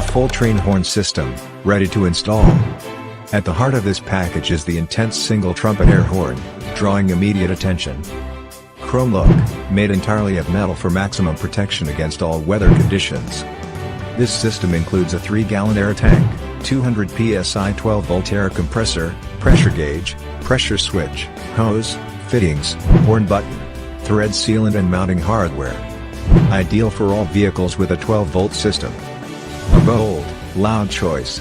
full train horn system, ready to install. At the heart of this package is the intense single trumpet air horn, drawing immediate attention. Chrome look, made entirely of metal for maximum protection against all weather conditions. This system includes a 3-gallon air tank, 200 psi 12-volt air compressor, pressure gauge, pressure switch, hose, fittings, horn button, thread sealant and mounting hardware. Ideal for all vehicles with a 12-volt system. A bold, loud choice,